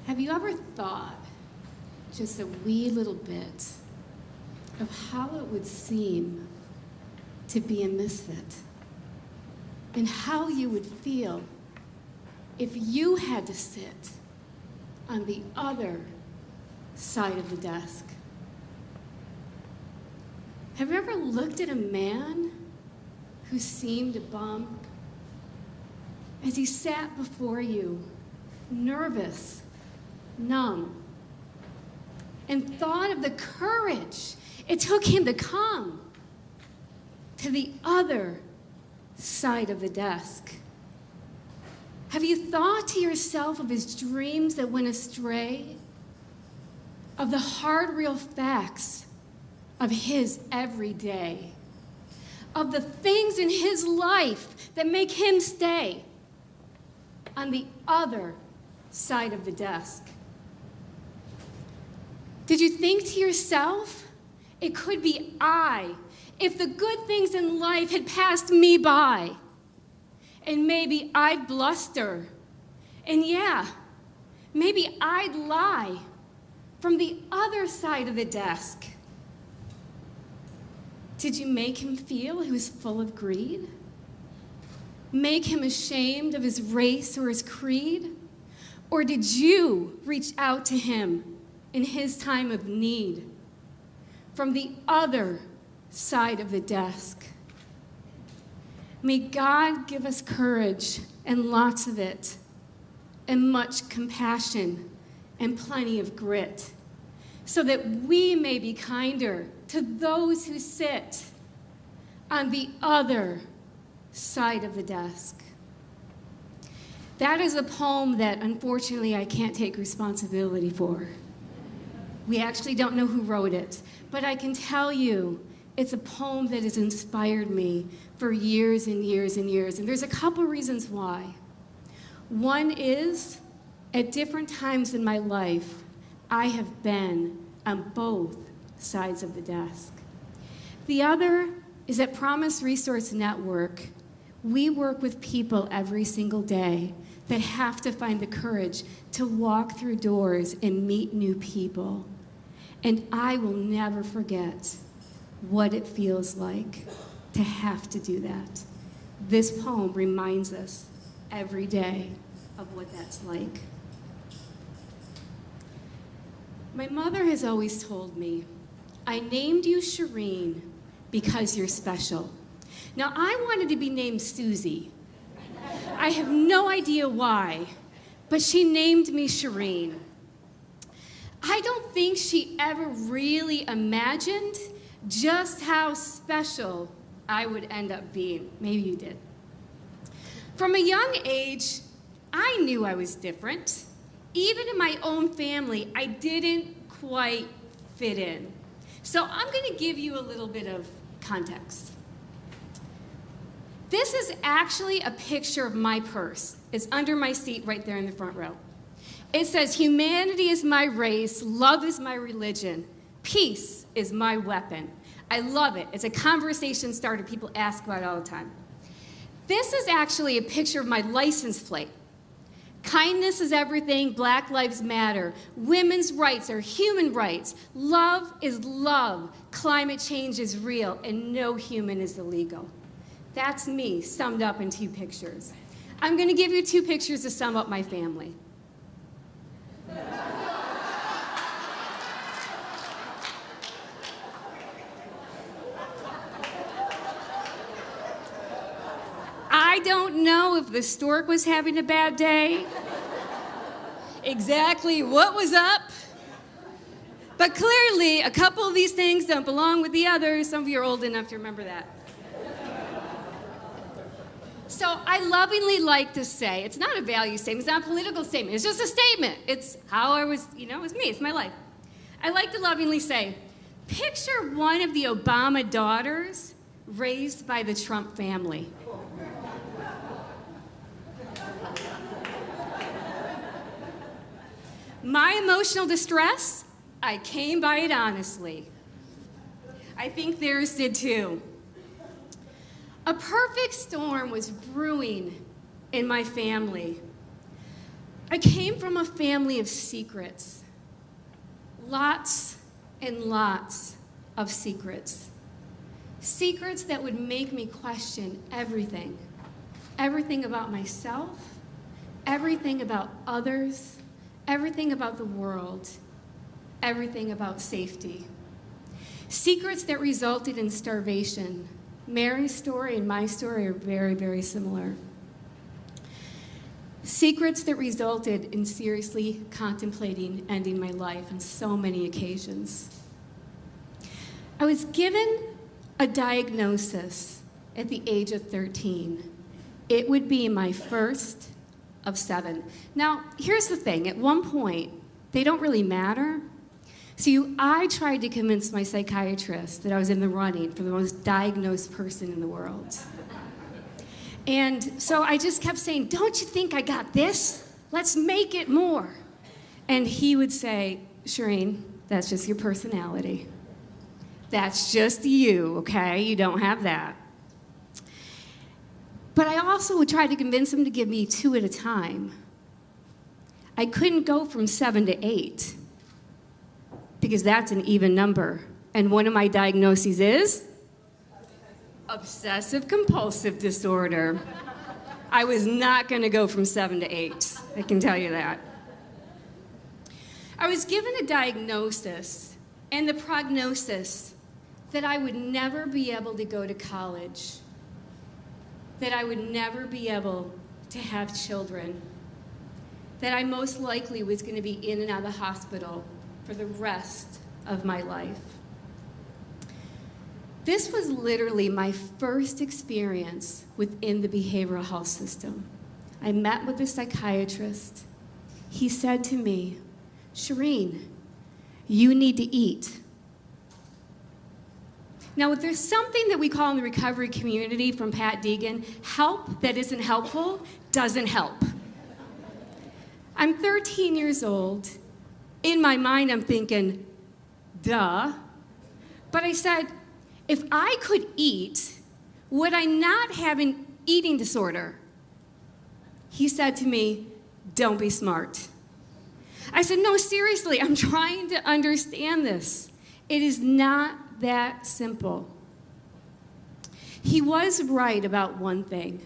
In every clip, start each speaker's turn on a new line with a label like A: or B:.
A: Have you ever thought just a wee little bit of how it would seem to be a misfit? And how you would feel if you had to sit on the other side of the desk? Have you ever looked at a man who seemed a bum as he sat before you, nervous, numb, and thought of the courage it took him to come to the other side of the desk? Have you thought to yourself of his dreams that went astray? Of the hard, real facts of his everyday? Of the things in his life that make him stay on the other side of the desk? Did you think to yourself, it could be I, if the good things in life had passed me by? And maybe I'd bluster. And yeah, maybe I'd lie from the other side of the desk. Did you make him feel he was full of greed? Make him ashamed of his race or his creed? Or did you reach out to him in his time of need from the other side of the desk? May God give us courage and lots of it, and much compassion and plenty of grit, so that we may be kinder to those who sit on the other side of the desk. That is a poem that, unfortunately, I can't take responsibility for. We actually don't know who wrote it, but I can tell you it's a poem that has inspired me for years and years and years, and there's a couple reasons why. One is, at different times in my life, I have been on both sides of the desk. The other is at Promise Resource Network, we work with people every single day that have to find the courage to walk through doors and meet new people. And I will never forget what it feels like to have to do that. This poem reminds us every day of what that's like. My mother has always told me, I named you Cherene because you're special. Now, I wanted to be named Susie. I have no idea why, but she named me Cherene. I don't think she ever really imagined just how special I would end up being. Maybe you did. From a young age, I knew I was different. Even in my own family, I didn't quite fit in. So I'm going to give you a little bit of context. This is actually a picture of my purse. It's under my seat right there in the front row. It says, humanity is my race, love is my religion, peace is my weapon. I love it. It's a conversation starter people ask about all the time. This is actually a picture of my license plate. Kindness is everything, Black Lives Matter. Women's rights are human rights. Love is love. Climate change is real, and no human is illegal. That's me, summed up in 2 pictures. I'm going to give you 2 pictures to sum up my family. I don't know if the stork was having a bad day, exactly what was up, but clearly a couple of these things don't belong with the others. Some of you are old enough to remember that. So I lovingly like to say, it's not a value statement, it's not a political statement, it's just a statement. It's how I was, it's me, it's my life. I like to lovingly say, picture one of the Obama daughters raised by the Trump family. My emotional distress, I came by it honestly. I think theirs did too. A perfect storm was brewing in my family. I came from a family of secrets. Lots and lots of secrets. Secrets that would make me question everything. Everything about myself, everything about others, everything about the world, everything about safety. Secrets that resulted in starvation. Mary's story and my story are very, very similar. Secrets that resulted in seriously contemplating ending my life on so many occasions. I was given a diagnosis at the age of 13. It would be my first of 7. Now, here's the thing. At one point, they don't really matter. So I tried to convince my psychiatrist that I was in the running for the most diagnosed person in the world. And so I just kept saying, don't you think I got this? Let's make it more. And he would say, Cherene, that's just your personality. That's just you, okay? You don't have that. But I also would try to convince him to give me 2 at a time. I couldn't go from 7 to 8 because that's an even number. And one of my diagnoses is obsessive compulsive disorder. I was not going to go from 7 to 8. I can tell you that. I was given a diagnosis and the prognosis that I would never be able to go to college, that I would never be able to have children, that I most likely was going to be in and out of the hospital for the rest of my life. This was literally my first experience within the behavioral health system. I met with a psychiatrist. He said to me, Cherene, you need to eat. Now, there's something that we call in the recovery community from Pat Deegan, help that isn't helpful doesn't help. I'm 13 years old. In my mind, I'm thinking, duh. But I said, if I could eat, would I not have an eating disorder? He said to me, don't be smart. I said, no, seriously, I'm trying to understand this. It is not that simple. He was right about one thing.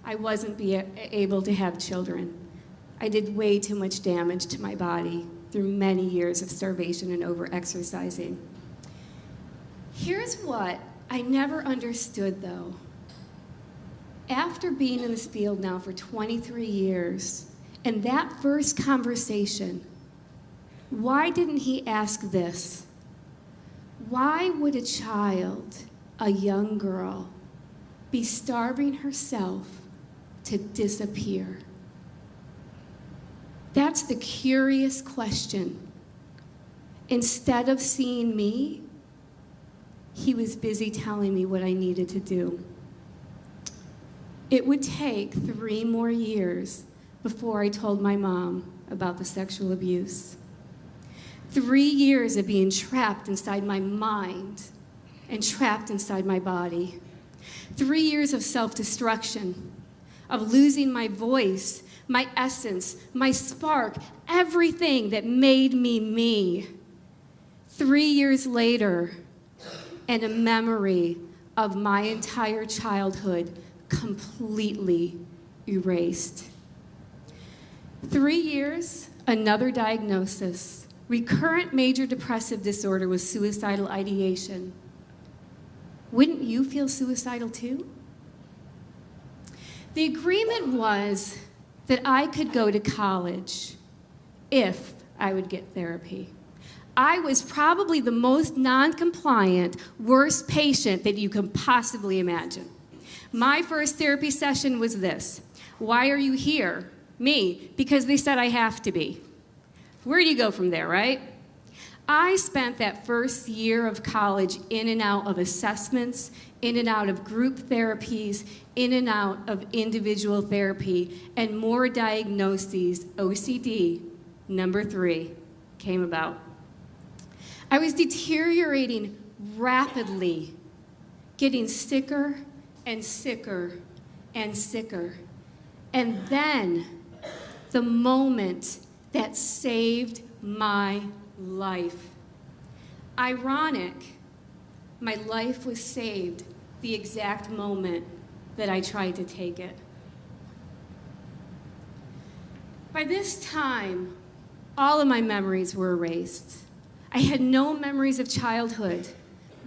A: I wasn't able to have children. I did way too much damage to my body through many years of starvation and over-exercising. Here's what I never understood, though. After being in this field now for 23 years, and that first conversation, why didn't he ask this? Why would a child, a young girl, be starving herself to disappear? That's the curious question. Instead of seeing me, he was busy telling me what I needed to do. It would take 3 more years before I told my mom about the sexual abuse. 3 years of being trapped inside my mind and trapped inside my body. 3 years of self-destruction, of losing my voice, my essence, my spark, everything that made me me. 3 years later, and a memory of my entire childhood completely erased. 3 years, another diagnosis, recurrent major depressive disorder with suicidal ideation. Wouldn't you feel suicidal too? The agreement was that I could go to college if I would get therapy. I was probably the most non-compliant, worst patient that you can possibly imagine. My first therapy session was this. Why are you here? Me, because they said I have to be. Where do you go from there, right? I spent that first year of college in and out of assessments, in and out of group therapies, in and out of individual therapy, and more diagnoses, OCD, number 3, came about. I was deteriorating rapidly, getting sicker and sicker and sicker. And then, the moment that saved my life. Ironic, my life was saved the exact moment that I tried to take it. By this time, all of my memories were erased. I had no memories of childhood,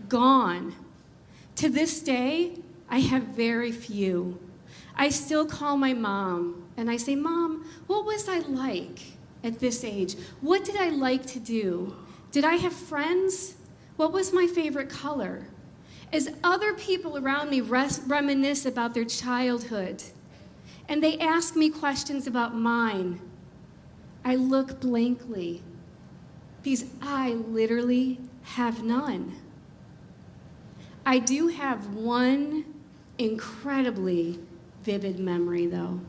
A: gone. To this day, I have very few. I still call my mom and I say, "Mom, what was I like at this age? What did I like to do? Did I have friends? What was my favorite color?" As other people around me reminisce about their childhood and they ask me questions about mine, I look blankly because I literally have none. I do have one incredibly vivid memory, though,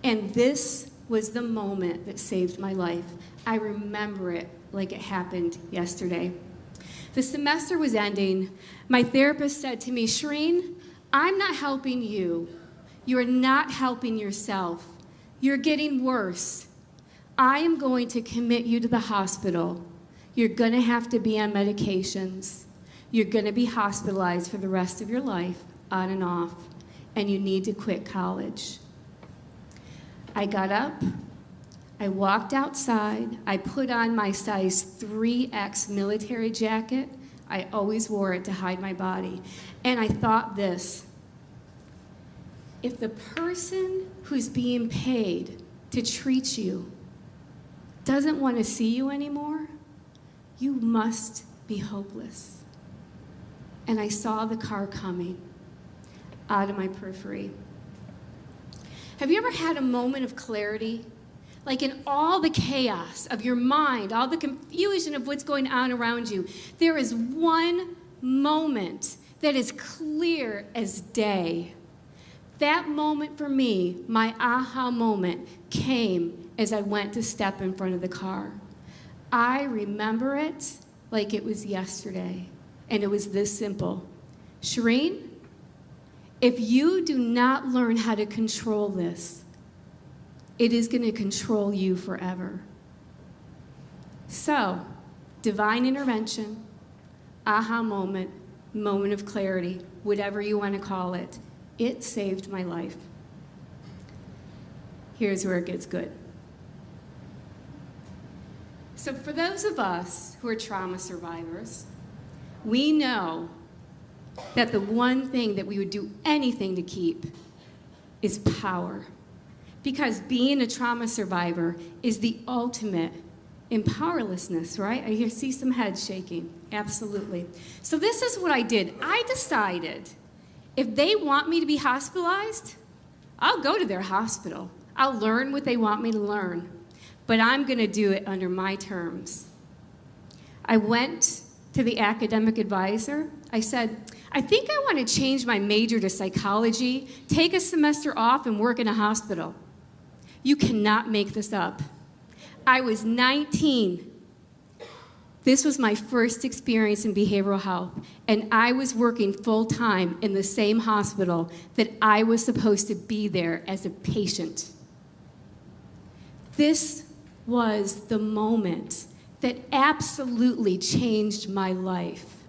A: and this was the moment that saved my life. I remember it like it happened yesterday. The semester was ending. My therapist said to me, "Cherene, I'm not helping you. You're not helping yourself. You're getting worse. I am going to commit you to the hospital. You're going to have to be on medications. You're going to be hospitalized for the rest of your life, on and off, and you need to quit college." I got up, I walked outside, I put on my size 3X military jacket. I always wore it to hide my body. And I thought this: if the person who's being paid to treat you doesn't want to see you anymore, you must be hopeless. And I saw the car coming out of my periphery. Have you ever had a moment of clarity? Like in all the chaos of your mind, all the confusion of what's going on around you, there is one moment that is clear as day. That moment for me, my aha moment, came as I went to step in front of the car. I remember it like it was yesterday, and it was this simple: Cherene, if you do not learn how to control this, it is going to control you forever. So, divine intervention, aha moment, moment of clarity, whatever you want to call it, it saved my life. Here's where it gets good. So for those of us who are trauma survivors, we know that the one thing that we would do anything to keep is power. Because being a trauma survivor is the ultimate in powerlessness, right? I see some heads shaking. Absolutely. So this is what I did. I decided if they want me to be hospitalized, I'll go to their hospital. I'll learn what they want me to learn. But I'm going to do it under my terms. I went to the academic advisor. I said, "I think I want to change my major to psychology, take a semester off, and work in a hospital." You cannot make this up. I was 19. This was my first experience in behavioral health, and I was working full-time in the same hospital that I was supposed to be there as a patient. This was the moment that absolutely changed my life.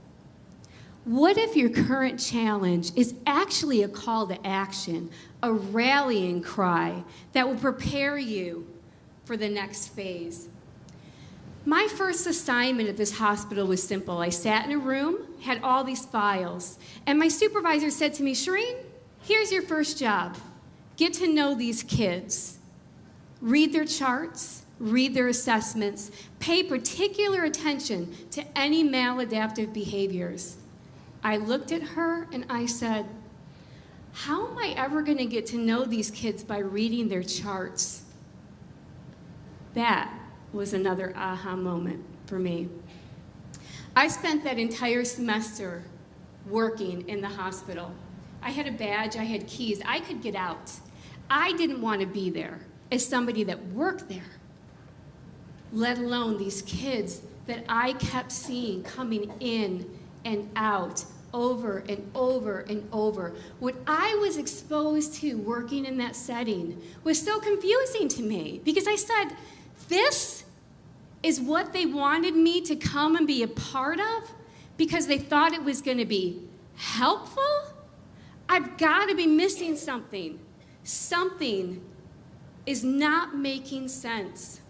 A: What if your current challenge is actually a call to action, a rallying cry that will prepare you for the next phase? My first assignment at this hospital was simple. I sat in a room, had all these files, and my supervisor said to me, "Cherene, here's your first job. Get to know these kids. Read their charts, read their assessments, pay particular attention to any maladaptive behaviors." I looked at her and I said, "How am I ever going to get to know these kids by reading their charts?" That was another aha moment for me. I spent that entire semester working in the hospital. I had a badge, I had keys, I could get out. I didn't want to be there as somebody that worked there, let alone these kids that I kept seeing coming in and out over and over and over. What I was exposed to working in that setting was so confusing to me because I said, this is what they wanted me to come and be a part of because they thought it was going to be helpful? I've got to be missing something. Something is not making sense.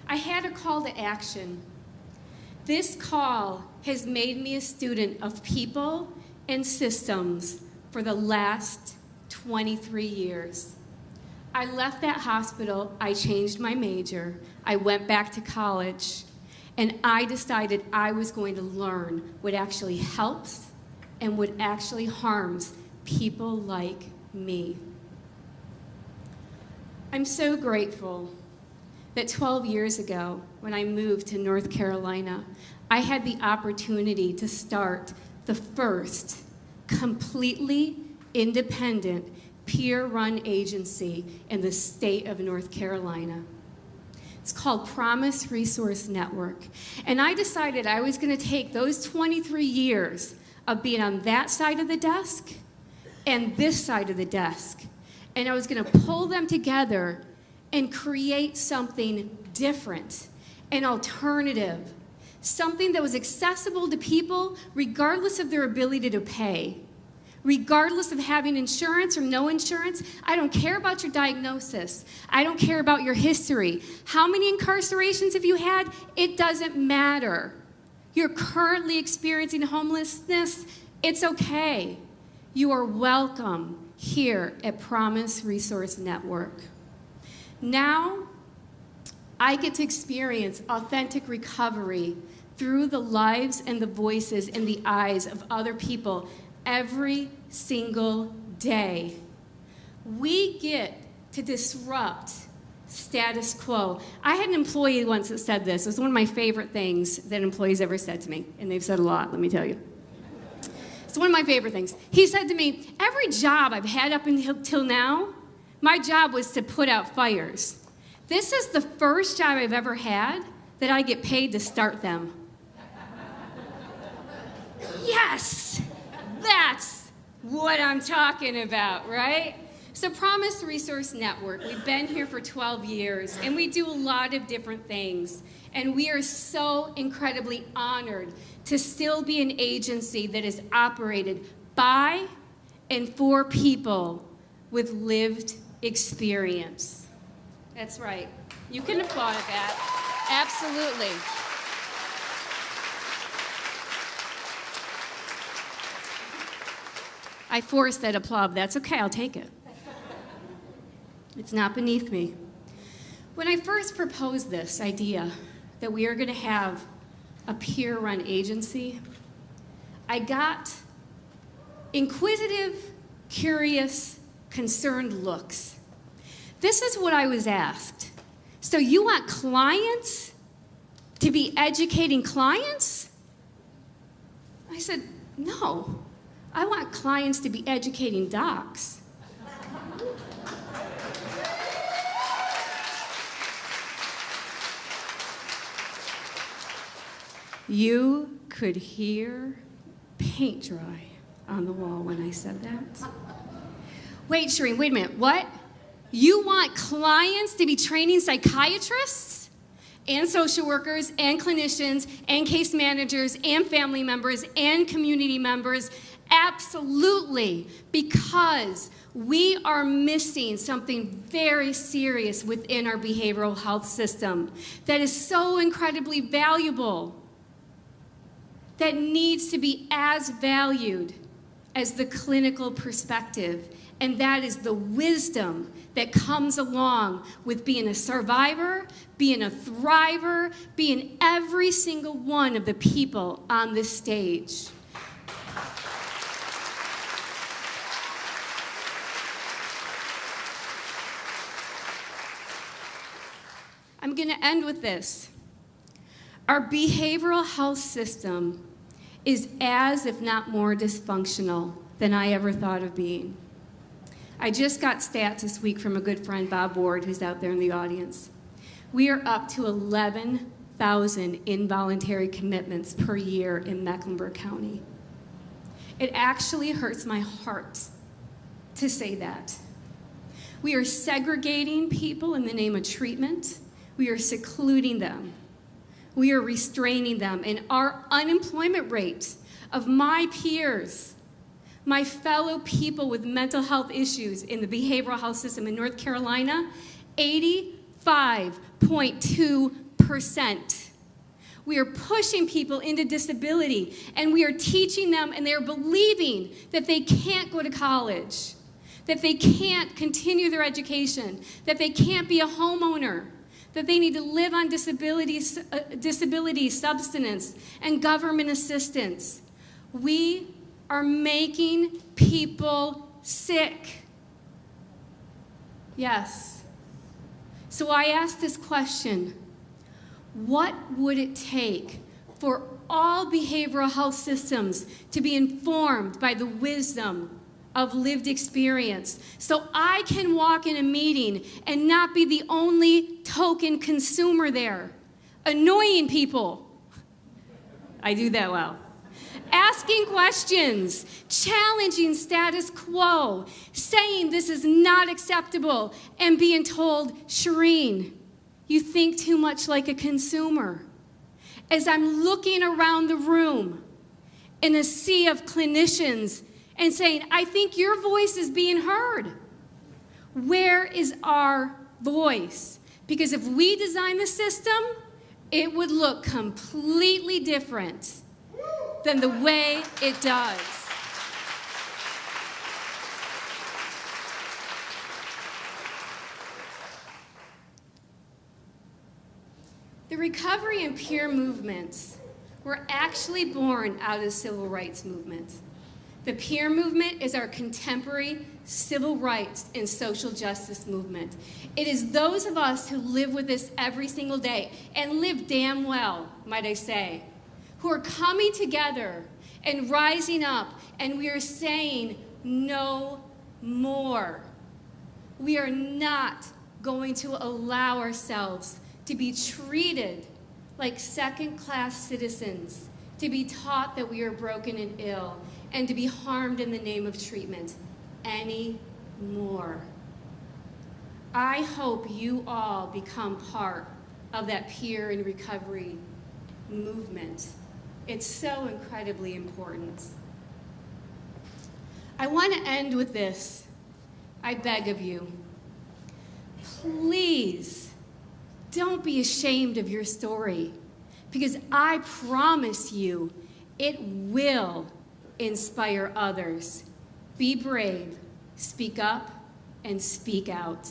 A: I had a call to action. This call has made me a student of people and systems for the last 23 years. I left that hospital, I changed my major, I went back to college, and I decided I was going to learn what actually helps and what actually harms people like me. I'm so grateful that 12 years ago, when I moved to North Carolina, I had the opportunity to start the first completely independent, peer-run agency in the state of North Carolina. It's called Promise Resource Network. And I decided I was going to take those 23 years of being on that side of the desk and this side of the desk, and I was going to pull them together and create something different, an alternative, something that was accessible to people regardless of their ability to pay, regardless of having insurance or no insurance. I don't care about your diagnosis. I don't care about your history. How many incarcerations have you had? It doesn't matter. You're currently experiencing homelessness. It's okay. You are welcome here at Promise Resource Network. Now, I get to experience authentic recovery through the lives and the voices and the eyes of other people every single day. We get to disrupt status quo. I had an employee once that said this. It was one of my favorite things that employees ever said to me, and they've said a lot, let me tell you. It's one of my favorite things. He said to me, every job I've had up until now, my job was to put out fires. This is the first job I've ever had that I get paid to start them. Yes, that's what I'm talking about, right? So Promise Resource Network, we've been here for 12 years, and we do a lot of different things. And we are so incredibly honored to still be an agency that is operated by and for people with lived experience. That's right. You can applaud at that. Absolutely. I forced that applause. That's okay, I'll take it. It's not beneath me. When I first proposed this idea that we are going to have a peer-run agency, I got inquisitive, curious, concerned looks. This is what I was asked. So you want clients to be educating clients? I said, no. I want clients to be educating docs. You could hear paint dry on the wall when I said that. Wait, Cherene, wait a minute. What? You want clients to be training psychiatrists and social workers and clinicians and case managers and family members and community members? Absolutely, because we are missing something very serious within our behavioral health system that is so incredibly valuable, that needs to be as valued as the clinical perspective, and that is the wisdom that comes along with being a survivor, being a thriver, being every single one of the people on this stage. I'm going to end with this. Our behavioral health system is as, if not more, dysfunctional than I ever thought of being. I just got stats this week from a good friend, Bob Ward, who's out there in the audience. We are up to 11,000 involuntary commitments per year in Mecklenburg County. It actually hurts my heart to say that. We are segregating people in the name of treatment. We are secluding them. We are restraining them. And our unemployment rate of my peers, my fellow people with mental health issues in the behavioral health system in North Carolina, 85.2%. We are pushing people into disability, and we are teaching them, and they're believing that they can't go to college, that they can't continue their education, that they can't be a homeowner, that they need to live on disability subsistence and government assistance. We are making people sick. Yes. So I ask this question: what would it take for all behavioral health systems to be informed by the wisdom of lived experience, so I can walk in a meeting and not be the only token consumer there, annoying people? I do that well. Asking questions, challenging status quo, saying this is not acceptable, and being told, Cherene, you think too much like a consumer. As I'm looking around the room in a sea of clinicians and saying, I think your voice is being heard. Where is our voice? Because if we design the system, it would look completely different than the way it does. The recovery and peer movements were actually born out of the civil rights movement. The peer movement is our contemporary civil rights and social justice movement. It is those of us who live with this every single day, and live damn well, might I say, who are coming together and rising up, and we are saying no more. We are not going to allow ourselves to be treated like second-class citizens, to be taught that we are broken and ill, and to be harmed in the name of treatment anymore. I hope you all become part of that peer and recovery movement. It's so incredibly important. I want to end with this. I beg of you, please don't be ashamed of your story, because I promise you it will inspire others. Be brave, speak up, and speak out.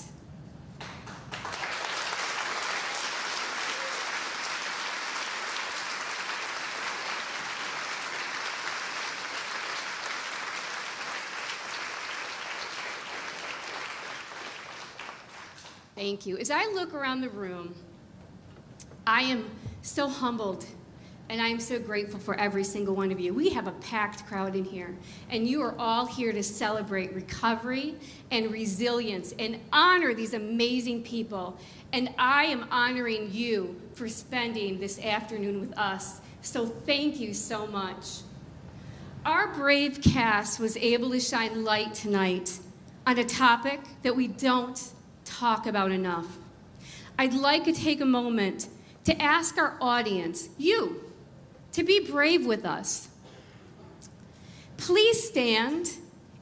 A: Thank you. As I look around the room, I am so humbled, and I am so grateful for every single one of you. We have a packed crowd in here, and you are all here to celebrate recovery and resilience and honor these amazing people. And I am honoring you for spending this afternoon with us. So thank you so much. Our brave cast was able to shine light tonight on a topic that we don't talk about enough. I'd like to take a moment to ask our audience, you, to be brave with us. Please stand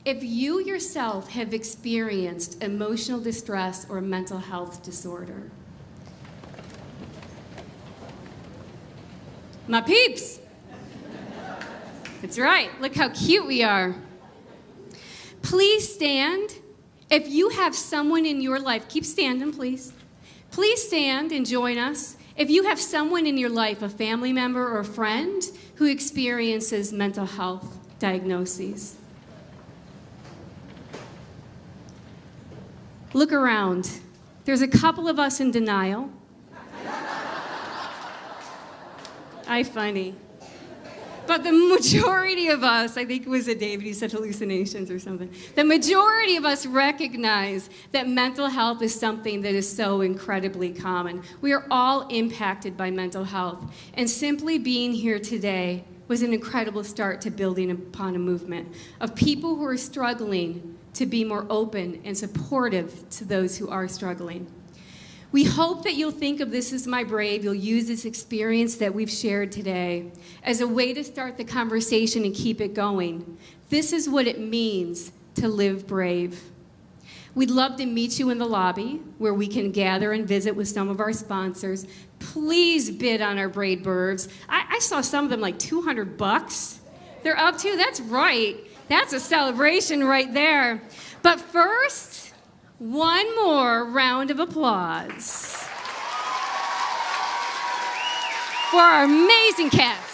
A: if you yourself have experienced emotional distress or mental health disorder. My peeps. That's right. Look how cute we are. Please stand if you have someone in your life. Keep standing, please. Please stand and join us. If you have someone in your life, a family member or a friend, who experiences mental health diagnoses. Look around. There's a couple of us in denial. Funny. But the majority of us, I think it was a David, he said hallucinations or something. The majority of us recognize that mental health is something that is so incredibly common. We are all impacted by mental health. And simply being here today was an incredible start to building upon a movement of people who are struggling to be more open and supportive to those who are struggling. We hope that you'll think of This Is My Brave, you'll use this experience that we've shared today as a way to start the conversation and keep it going. This is what it means to live brave. We'd love to meet you in the lobby where we can gather and visit with some of our sponsors. Please bid on our braid burrs. I saw some of them like $200. They're up to, that's right. That's a celebration right there. But first, one more round of applause for our amazing cast.